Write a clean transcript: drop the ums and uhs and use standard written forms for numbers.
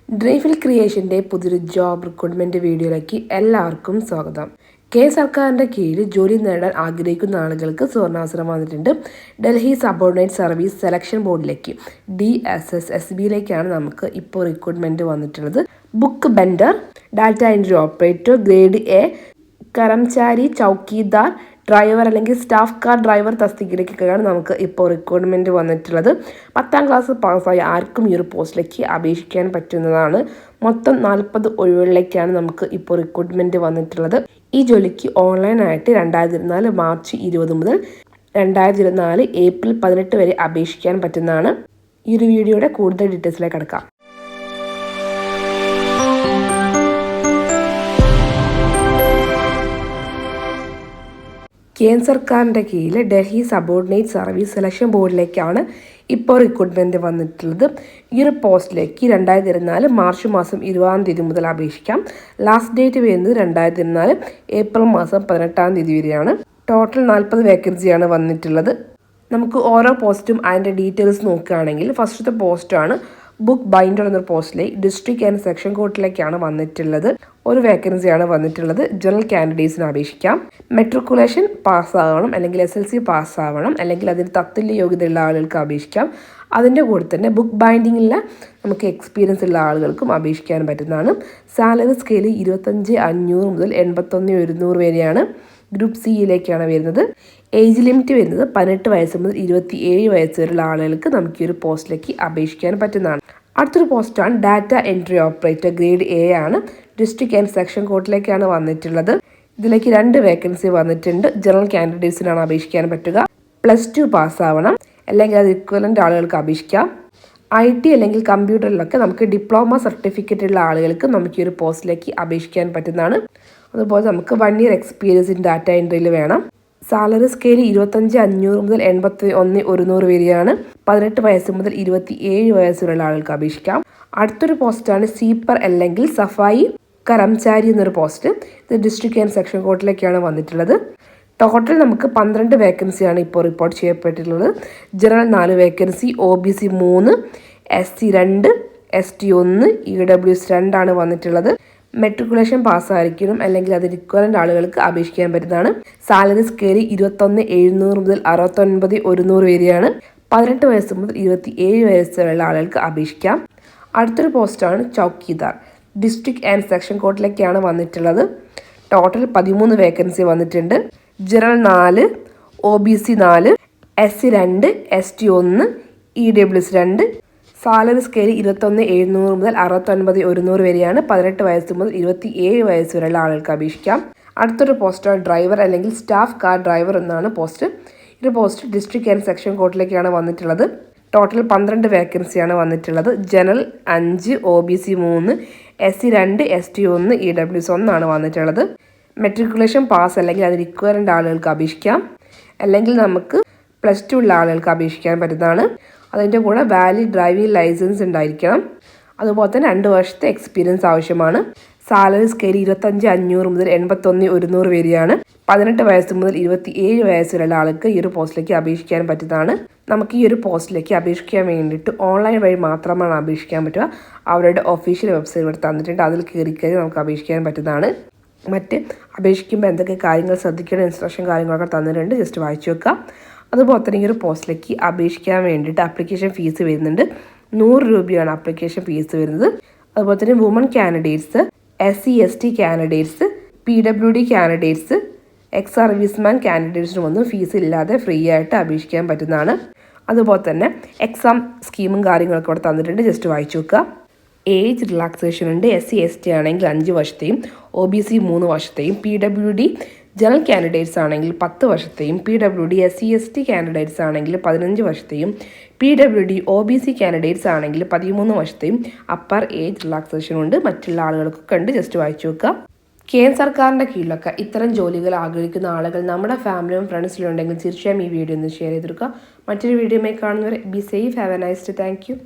Dreamfill ക്രിയേഷൻ്റെ പുതിയൊരു job recruitment വീഡിയോയിലേക്ക് എല്ലാവർക്കും സ്വാഗതം. സർക്കാരിൻ്റെ കീഴിൽ ജോലി നേടാൻ ആഗ്രഹിക്കുന്ന ആളുകൾക്ക് സുവർണാവസരം വന്നിട്ടുണ്ട്. ഡൽഹി സബോർഡിനേറ്റ് സർവീസ് സെലക്ഷൻ ബോർഡിലേക്ക് DSSSBയിലേക്കാണ് നമുക്ക് ഇപ്പോൾ റിക്രൂട്ട്മെൻറ്റ് വന്നിട്ടുള്ളത്. Book binder, data entry operator, grade A, കർമചാരി ചൗക്കീദാർ, ഡ്രൈവർ അല്ലെങ്കിൽ സ്റ്റാഫ് കാർ ഡ്രൈവർ തസ്തികയിലേക്കൊക്കെയാണ് നമുക്ക് ഇപ്പോൾ റിക്രൂട്ട്മെൻറ്റ് വന്നിട്ടുള്ളത്. 10ാം ക്ലാസ് പാസ്സായ ആർക്കും ഈ ഒരു പോസ്റ്റിലേക്ക് അപേക്ഷിക്കാൻ പറ്റുന്നതാണ്. മൊത്തം 40 ഒഴിവുകളിലേക്കാണ് നമുക്ക് ഇപ്പോൾ റിക്രൂട്ട്മെൻറ്റ് വന്നിട്ടുള്ളത്. ഈ ജോലിക്ക് ഓൺലൈനായിട്ട് 2024 മാർച്ച് 20 മുതൽ 2024 ഏപ്രിൽ 18 വരെ അപേക്ഷിക്കാൻ പറ്റുന്നതാണ്. ഈ ഒരു വീഡിയോയുടെ കൂടുതൽ ഡീറ്റെയിൽസിലേക്ക് കടക്കാം. സർക്കാരിൻ്റെ കീഴിൽ ഡൽഹി സബോർഡിനേറ്റ് സർവീസ് സെലക്ഷൻ ബോർഡിലേക്കാണ് ഇപ്പോൾ റിക്രൂട്ട്മെൻറ്റ് വന്നിട്ടുള്ളത്. ഈ ഒരു പോസ്റ്റിലേക്ക് 2024 മാർച്ച് മാസം 20-ാം തീയതി മുതൽ അപേക്ഷിക്കാം. ലാസ്റ്റ് ഡേറ്റ് വരുന്നത് 2024 ഏപ്രിൽ മാസം 18-ാം തീയതി വരെയാണ്. ടോട്ടൽ 40 വേക്കൻസിയാണ് വന്നിട്ടുള്ളത്. നമുക്ക് ഓരോ പോസ്റ്റും അതിൻ്റെ ഡീറ്റെയിൽസ് നോക്കുകയാണെങ്കിൽ ഫസ്റ്റത്തെ പോസ്റ്റാണ് ബുക്ക് ബൈൻഡർ എന്നൊരു പോസ്റ്റിലേക്ക് ഡിസ്ട്രിക്ട് ആൻഡ് സെക്ഷൻ കോർട്ടിലേക്കാണ് വന്നിട്ടുള്ളത്. ഒരു വേക്കൻസിയാണ് വന്നിട്ടുള്ളത്. ജനറൽ കാൻഡിഡേറ്റ്സിന് അപേക്ഷിക്കാം. മെട്രിക്കുലേഷൻ പാസ്സാവണം, അല്ലെങ്കിൽ SLC പാസ്സാവണം, അല്ലെങ്കിൽ അതിന് തത്തുല്യ യോഗ്യതയുള്ള ആളുകൾക്ക് അപേക്ഷിക്കാം. അതിൻ്റെ കൂടെ തന്നെ ബുക്ക് ബൈൻഡിങ്ങിലെ നമുക്ക് എക്സ്പീരിയൻസ് ഉള്ള ആളുകൾക്കും അപേക്ഷിക്കാൻ പറ്റുന്നതാണ്. സാലറി സ്കെയിൽ 25,500 മുതൽ 81,100 വരെയാണ്. ഗ്രൂപ്പ് സിയിലേക്കാണ് വരുന്നത്. ഏജ് ലിമിറ്റ് വരുന്നത് 18 വയസ്സ് മുതൽ 27 വയസ്സ് വരെയുള്ള ആളുകൾക്ക് നമുക്ക് ഈ ഒരു പോസ്റ്റിലേക്ക് അപേക്ഷിക്കാൻ പറ്റുന്നതാണ്. അടുത്തൊരു പോസ്റ്റാണ് data entry operator, grade A ആണ്. ഡിസ്ട്രിക്ട് ആൻഡ് സെക്ഷൻ കോർട്ടിലേക്കാണ് വന്നിട്ടുള്ളത്. ഇതിലേക്ക് 2 വേക്കൻസി വന്നിട്ടുണ്ട്. ജനറൽ കാൻഡിഡേറ്റ്സിനാണ് അപേക്ഷിക്കാൻ പറ്റുക. +2 പാസ്സാവണം, അല്ലെങ്കിൽ അത് ഇക്വലൻ്റ് ആളുകൾക്ക് അപേക്ഷിക്കാം. IT അല്ലെങ്കിൽ കമ്പ്യൂട്ടറിലൊക്കെ നമുക്ക് ഡിപ്ലോമ സർട്ടിഫിക്കറ്റ് ഉള്ള ആളുകൾക്ക് നമുക്ക് ഈ ഒരു പോസ്റ്റിലേക്ക് അപേക്ഷിക്കാൻ പറ്റുന്നതാണ്. അതുപോലെ നമുക്ക് 1 ഇയർ എക്സ്പീരിയൻസ് ഇൻ ഡാറ്റ എൻട്രിയിൽ വേണം. സാലറി സ്കെയിൽ 25,500 മുതൽ 81,100 വരെയാണ്. 18 വയസ്സ് മുതൽ 27 വയസ്സ് വരെയുള്ള ആളുകൾക്ക് അപേക്ഷിക്കാം. അടുത്തൊരു പോസ്റ്റാണ് സീപ്പർ അല്ലെങ്കിൽ സഫായി കർമചാരി എന്നൊരു പോസ്റ്റ്. ഇത് ഡിസ്ട്രിക്ട് ആൻഡ് സെക്ഷൻ കോർട്ടിലേക്കാണ് വന്നിട്ടുള്ളത്. ടോട്ടൽ നമുക്ക് 12 വേക്കൻസിയാണ് ഇപ്പോൾ റിപ്പോർട്ട് ചെയ്യപ്പെട്ടിട്ടുള്ളത്. General 4 vacancy, OBC 3, SC 2, ST 1, EWS 2 ആണ് വന്നിട്ടുള്ളത്. മെട്രിക്കുലേഷൻ പാസ്സായിരിക്കണം, അല്ലെങ്കിൽ അതിന് ഇക്വലൻ്റ് ആളുകൾക്ക് അപേക്ഷിക്കാൻ പറ്റുന്നതാണ്. സാലറി സ്കെയിൽ 21,700 മുതൽ 69,100 വരെയാണ്. 18 വയസ്സ് മുതൽ 27 വയസ്സ് വരെയുള്ള ആളുകൾക്ക് അപേക്ഷിക്കാം. അടുത്തൊരു പോസ്റ്റാണ് ചൗക്കീദാർ. ഡിസ്ട്രിക്ട് ആൻഡ് സെക്ഷൻ കോർട്ടിലേക്കാണ് വന്നിട്ടുള്ളത്. ടോട്ടൽ 13 വേക്കൻസി വന്നിട്ടുണ്ട്. General 4, OBC 4, SC 2, ST 1, EWS 2. Salary scale 21,700 മുതൽ 69,100 വരെയാണ്. 18 വയസ്സ് മുതൽ 27 വയസ്സ് വരെയുള്ള ആളുകൾക്ക് അപേക്ഷിക്കാം. അടുത്തൊരു പോസ്റ്റാണ് ഡ്രൈവർ അല്ലെങ്കിൽ സ്റ്റാഫ് കാർ ഡ്രൈവർ എന്നാണ് പോസ്റ്റ്. ഈ പോസ്റ്റ് ഡിസ്ട്രിക്ട് ആൻഡ് സെക്ഷൻ കോർട്ടിലേക്കാണ് വന്നിട്ടുള്ളത്. ടോട്ടൽ 12 വേക്കൻസിയാണ് വന്നിട്ടുള്ളത്. General 5, OBC 3, SC 2, ST 1, EWS 1 ആണ് വന്നിട്ടുള്ളത്. മെട്രിക്കുലേഷൻ പാസ് അല്ലെങ്കിൽ അതിന് ഇക്വലൻ്റ് ആളുകൾക്ക് അപേക്ഷിക്കാം, അല്ലെങ്കിൽ നമുക്ക് +2 ഉള്ള ആളുകൾക്ക് അപേക്ഷിക്കാൻ പറ്റുന്നതാണ്. അതിൻ്റെ കൂടെ വാലിഡ് ഡ്രൈവിംഗ് ലൈസൻസ് ഉണ്ടായിരിക്കണം. അതുപോലെ തന്നെ 2 വർഷത്തെ എക്സ്പീരിയൻസ് ആവശ്യമാണ്. സാലറി സ്കെയിൽ 25,500 മുതൽ 81,100 വരെയാണ്. 18 വയസ്സ് മുതൽ 27 വയസ്സ് വരെയുള്ള ആൾക്ക് ഈ ഒരു പോസ്റ്റിലേക്ക് അപേക്ഷിക്കാൻ പറ്റുന്നതാണ്. നമുക്ക് ഈ ഒരു പോസ്റ്റിലേക്ക് അപേക്ഷിക്കാൻ വേണ്ടിയിട്ട് ഓൺലൈൻ വഴി മാത്രമാണ് അപേക്ഷിക്കാൻ പറ്റുക. അവരുടെ ഒഫീഷ്യൽ വെബ്സൈറ്റ് ഇവിടെ തന്നിട്ടുണ്ട്. അതിൽ കയറി നമുക്ക് അപേക്ഷിക്കാൻ പറ്റുന്നതാണ്. മറ്റ് അപേക്ഷിക്കുമ്പോൾ എന്തൊക്കെ കാര്യങ്ങൾ ശ്രദ്ധിക്കണം, ഇൻസ്ട്രക്ഷൻ കാര്യങ്ങളൊക്കെ തന്നിട്ടുണ്ട്. ജസ്റ്റ് വായിച്ചു വെക്കുക. അതുപോലെ തന്നെ ഈ ഒരു പോസ്റ്റിലേക്ക് അപേക്ഷിക്കാൻ വേണ്ടിയിട്ട് ആപ്ലിക്കേഷൻ ഫീസ് വരുന്നുണ്ട്. 100 രൂപയാണ് ആപ്ലിക്കേഷൻ ഫീസ് വരുന്നത്. അതുപോലെ തന്നെ woman candidates, SC ST candidates, PWD candidates, ex serviceman കാൻഡിഡേറ്റ്സിനുമൊന്നും ഫീസ് ഇല്ലാതെ ഫ്രീ ആയിട്ട് അപേക്ഷിക്കാൻ പറ്റുന്നതാണ്. അതുപോലെ തന്നെ എക്സാം സ്കീമും കാര്യങ്ങളൊക്കെ ഇവിടെ തന്നിട്ടുണ്ട്. ജസ്റ്റ് വായിച്ചു വെക്കുക. ഏജ് റിലാക്സേഷൻ ഉണ്ട്. SC ST ആണെങ്കിൽ 5 വർഷത്തെയും, OBC 3 വർഷത്തെയും, PWD ജനറൽ കാൻഡിഡേറ്റ്സ് ആണെങ്കിൽ 10 വർഷത്തെയും, PWD SC ST കാൻഡിഡേറ്റ്സ് ആണെങ്കിൽ 15 വർഷത്തെയും, PWD OBC കാൻഡിഡേറ്റ്സ് ആണെങ്കിൽ 13 വർഷത്തെയും അപ്പർ ഏജ് റിലാക്സേഷൻ ഉണ്ട്. മറ്റുള്ള ആളുകൾക്കൊക്കെ ഉണ്ട്. ജസ്റ്റ് വായിച്ചു വെക്കുക. സർക്കാരിൻ്റെ കീഴിലൊക്കെ ഇത്തരം ജോലികൾ ആഗ്രഹിക്കുന്ന ആളുകൾ നമ്മുടെ ഫാമിലിയും ഫ്രണ്ട്സിലും ഉണ്ടെങ്കിൽ തീർച്ചയായും ഈ വീഡിയോ ഒന്ന് ഷെയർ ചെയ്തെടുക്കുക. മറ്റൊരു വീഡിയോയുമായി കാണുന്നവരെ be safe, have A nice day. Thank you.